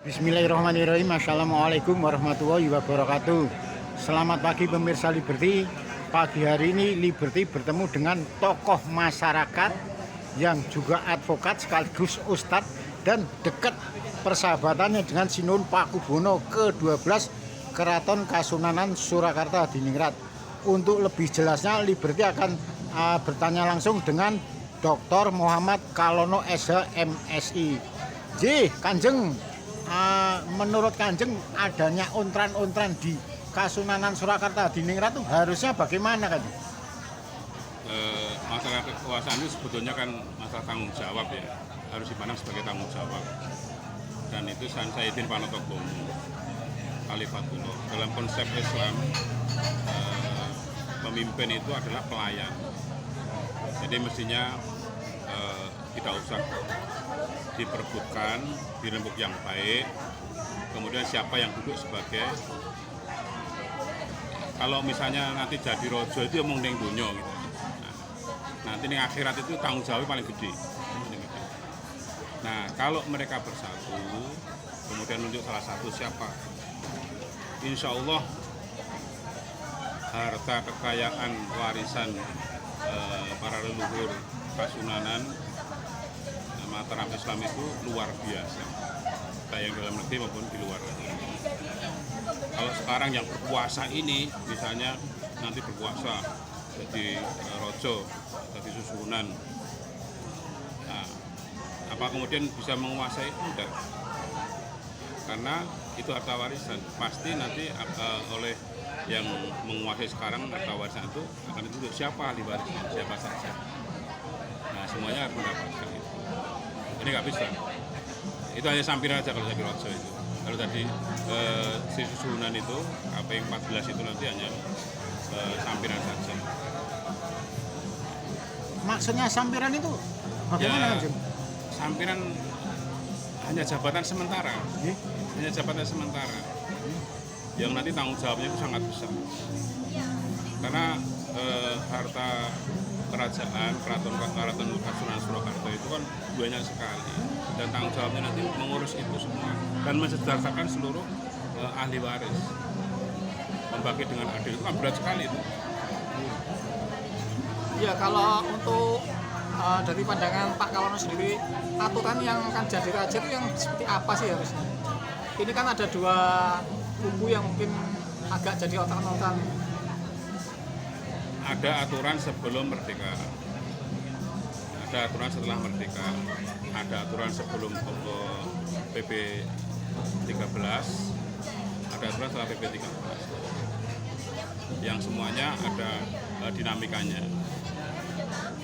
Bismillahirrahmanirrahim. Assalamualaikum warahmatullahi wabarakatuh. Selamat pagi pemirsa Liberty. Pagi hari ini Liberty bertemu dengan tokoh masyarakat yang juga advokat sekaligus ustadz dan dekat persahabatannya dengan Sinuhun Pakubono ke-12 Keraton Kasunanan Surakarta Diningrat. Untuk lebih jelasnya Liberty akan bertanya langsung dengan Dr. Muhammad Kalono SH MSI. Kanjeng, menurut Kanjeng adanya ontran-ontran di Kasunanan Surakarta Diningrat itu harusnya bagaimana, Kanjeng? Masalah kekuasaan itu sebetulnya kan masalah tanggung jawab ya, harus dipandang sebagai tanggung jawab. Dan itu Sayyidin Panotogomo Khalifatullah. Dalam konsep Islam, pemimpin itu adalah pelayan. Jadi mestinya tidak usah diperebutkan, dirembuk yang baik. Kemudian siapa yang duduk sebagai, kalau misalnya nanti jadi rojo itu omong ning dunyo gitu. Nanti ning akhirat itu tanggung jawab paling gede. Nah, kalau mereka bersatu, kemudian nunjuk salah satu siapa, insya Allah harta kekayaan warisan para leluhur Kasunanan Mataram Islam itu luar biasa, baik yang dalam negeri maupun di luar negeri. Kalau sekarang yang berkuasa ini, misalnya nanti berkuasa jadi rojo, jadi susunan, nah, apa kemudian bisa menguasai? Enggak, karena itu harta warisan. Pasti nanti oleh yang menguasai sekarang harta warisan itu akan dituduh siapa ahli warisnya, siapa saja. Nah, semuanya harus mendapatkan itu. Ini nggak bisa. Itu hanya sampiran aja kalau jadi rojo itu. Kalau tadi si susunan itu KPI 14 itu nanti hanya sampiran saja. Maksudnya sampiran itu bagaimana, Kanjeng? Sampiran hanya jabatan sementara. Hanya jabatan sementara. Yang nanti tanggung jawabnya itu sangat besar. Karena harta kerajaan, keraton Kasunanan Surakarta itu kan banyak sekali, dan tanggung jawabnya nanti mengurus itu semua dan mensejahterakan seluruh ahli waris. Membagi dengan adil itu kan berat sekali itu. Ya, kalau untuk dari pandangan Pak Kalono sendiri, aturan yang akan jadi raja itu yang seperti apa sih harusnya? Ini kan ada dua kubu yang mungkin agak jadi otak-otak. Ada aturan sebelum merdeka, ada aturan setelah merdeka, ada aturan sebelum PP 13, ada aturan setelah PP 13, yang semuanya ada dinamikanya.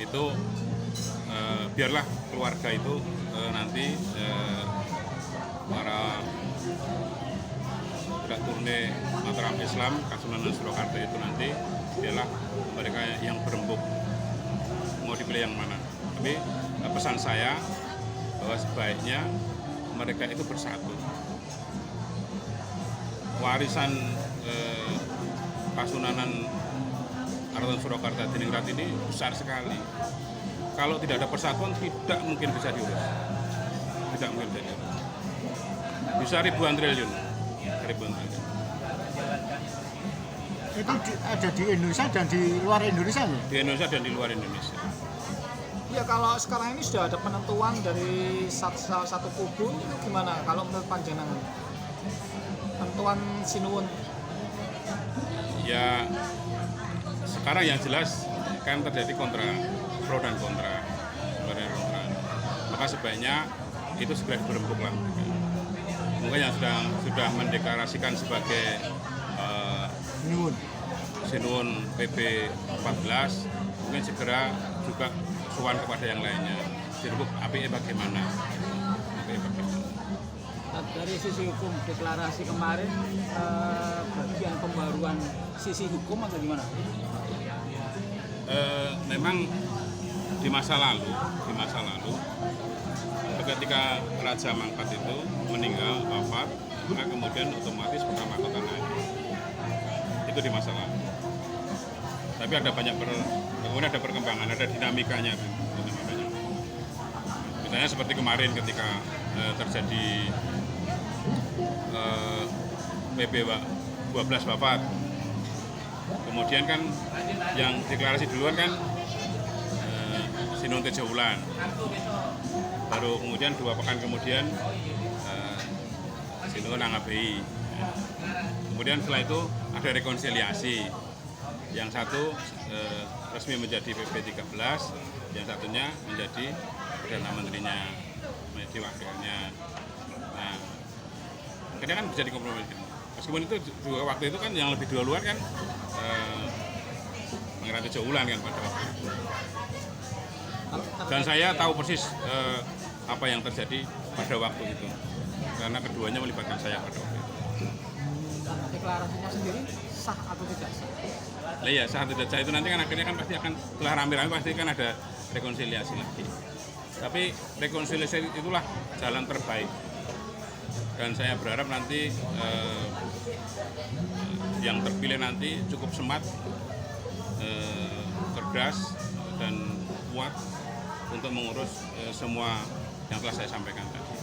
Itu biarlah keluarga itu nanti para tidak turune Mataram Islam Kasunanan Surakarta itu nanti biarlah mereka yang berembuk mau dipilih yang mana. Tapi pesan saya bahwa sebaiknya mereka itu bersatu. Warisan Kasunanan Keraton Surakarta Diningrat ini besar sekali. Kalau tidak ada persatuan tidak mungkin bisa diurus. Tidak mungkin bisa diurus. Bisa ribuan triliun. Itu ada di Indonesia dan di luar Indonesia ya? Di Indonesia dan di luar Indonesia. Ya, kalau sekarang ini sudah ada penentuan dari salah satu kubu, itu gimana kalau menurut panjenengan? Penentuan Sinuhun. Ya, sekarang yang jelas kan terjadi pro dan kontra. Maka sebaiknya itu segera berembuk lah. Mungkin yang sudah mendeklarasikan sebagai Sinuhun PP 14 mungkin segera juga sowan kepada yang lainnya. Dirembuk APE bagaimana? Dari sisi hukum deklarasi kemarin, bagian pembaruan sisi hukum atau gimana? Memang di masa lalu ketika Raja Mangkat itu meninggal, wafat, maka kemudian otomatis putra mahkota naik. Itu di masa lalu. Tapi ada kemudian ada perkembangan, ada dinamikanya. Misalnya seperti kemarin ketika terjadi PP 12 Bapak. Kemudian kan yang deklarasi duluan kan Sinuhun Tejo Wulan. Baru kemudian 2 pekan kemudian Sinuhun Angabeyi. Kemudian setelah itu ada rekonsiliasi. Yang satu resmi menjadi PP 13, yang satunya menjadi Perdana Menterinya, menjadi wakilnya. Nah, akhirnya kan bisa dikompromikan. Meskipun itu juga waktu itu kan yang lebih duluan kan Pangeran Tejo Wulan kan pada waktu itu. Dan saya tahu persis apa yang terjadi pada waktu itu, karena keduanya melibatkan saya pada waktu itu. Deklarasinya sendiri sah atau tidak sah? Lah ya, sah atau tidak sah itu nanti kan akhirnya kan pasti akan setelah rame-rame pasti kan ada rekonsiliasi lagi. Tapi rekonsiliasi itulah jalan terbaik. Dan saya berharap nanti yang terpilih nanti cukup smart, cerdas dan kuat untuk mengurus semua yang telah saya sampaikan tadi.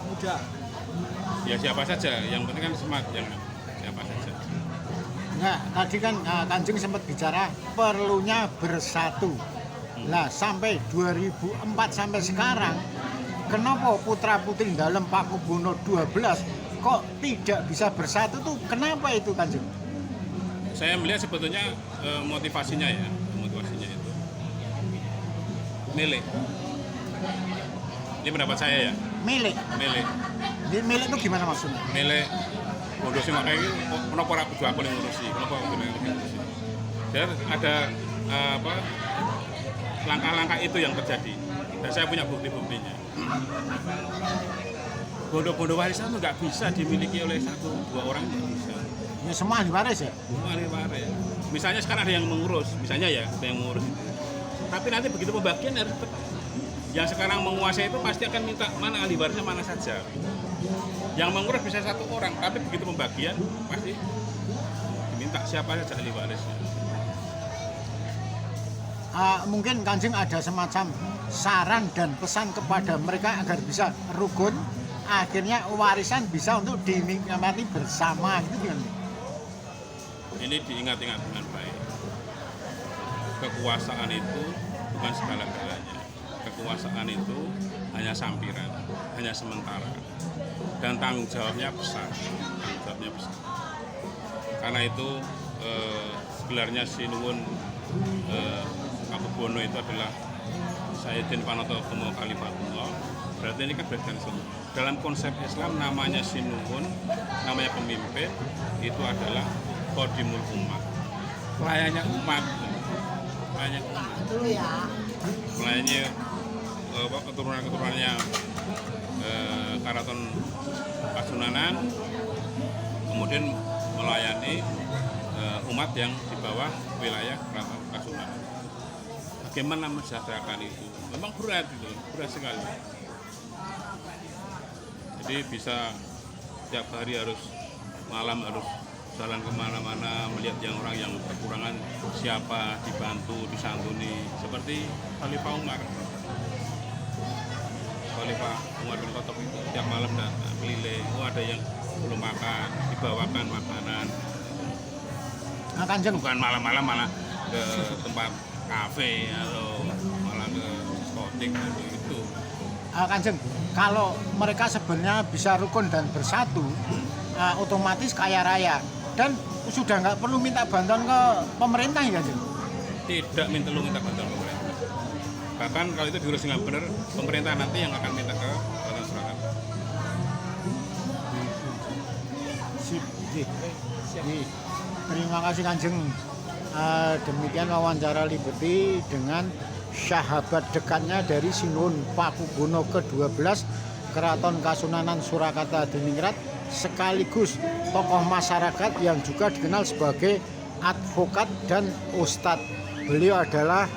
Muda. Ya siapa saja, yang penting kan smart, yang siapa saja. Nah, tadi kan Kanjeng sempat bicara perlunya bersatu. Nah, sampai 2004 sampai sekarang, kenapa putra-putri dalam Pakubuwono 12 kok tidak bisa bersatu tuh? Kenapa itu, Kanjeng? Saya melihat sebetulnya motivasinya itu milik. Ini pendapat saya ya. Milik. Milik itu gimana maksudnya? Milik bodoh sing kayak iki kenapa ora kudu aku yang ngurusi? Kenapa aku yang ngurusi? Dan ada langkah-langkah itu yang terjadi. Dan saya punya bukti-buktinya. Bodoh-bodoh warisan itu nggak bisa dimiliki oleh 1-2 orang, nggak bisa. Ya semua ahli waris ya? Waris. Misalnya sekarang ada yang mengurus, misalnya ya ada yang mengurus. Tapi nanti begitu pembagian harus yang sekarang menguasai itu pasti akan minta mana ahli warisnya mana saja. Yang mengurus bisa 1 orang, tapi begitu pembagian pasti diminta siapa saja ahli warisnya. Mungkin Kanjeng ada semacam saran dan pesan kepada mereka agar bisa rukun, akhirnya warisan bisa untuk dinikmati bersama gitu kan? Ini diingat-ingat dengan baik. Kekuasaan itu bukan segala-galanya. Kekuasaan itu hanya sampiran, hanya sementara. Dan tanggung jawabnya besar. Karena itu gelarnya Sinuhun Pakubuwono itu adalah Sayyidin Panatotomo Khalifatullah. Berarti ini kan bagian semua. Dalam konsep Islam namanya Sinuhun, namanya pemimpin, itu adalah Qadimul Ummah. Pelayannya umat. Melayani keturunan-keturunannya Karaton Kasunanan, kemudian melayani umat yang di bawah wilayah Karaton Kasunanan. Bagaimana mensejahterakan itu? Memang berat sekali. Jadi bisa tiap hari malam harus jalan kemana-mana, melihat orang yang kekurangan, siapa dibantu, disantuni, seperti Khalifah Umar bin Khattab itu tiap malam datang keliling, ada yang belum makan, dibawakan makanan. Nah, Kanjeng, bukan malam-malam malah ke tempat kafe atau malah ke diskotik gitu. Kanjeng, kalau mereka sebenarnya bisa rukun dan bersatu, otomatis kaya raya dan sudah nggak perlu minta bantuan ke pemerintah ya, Kanjeng? Tidak minta bantuan pemerintah. Bahkan kalau itu diurus dengan benar, pemerintah nanti yang akan minta ke Keraton Surakarta. Terima kasih, Kanjeng. Demikian wawancara Liberty dengan sahabat dekatnya dari Sinuhun Pakubuwono ke-12 Keraton Kasunanan Surakarta Diningrat, sekaligus tokoh masyarakat yang juga dikenal sebagai advokat dan ustadz. Beliau adalah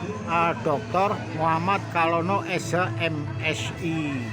Dr. Muhammad Kalono SH MSI.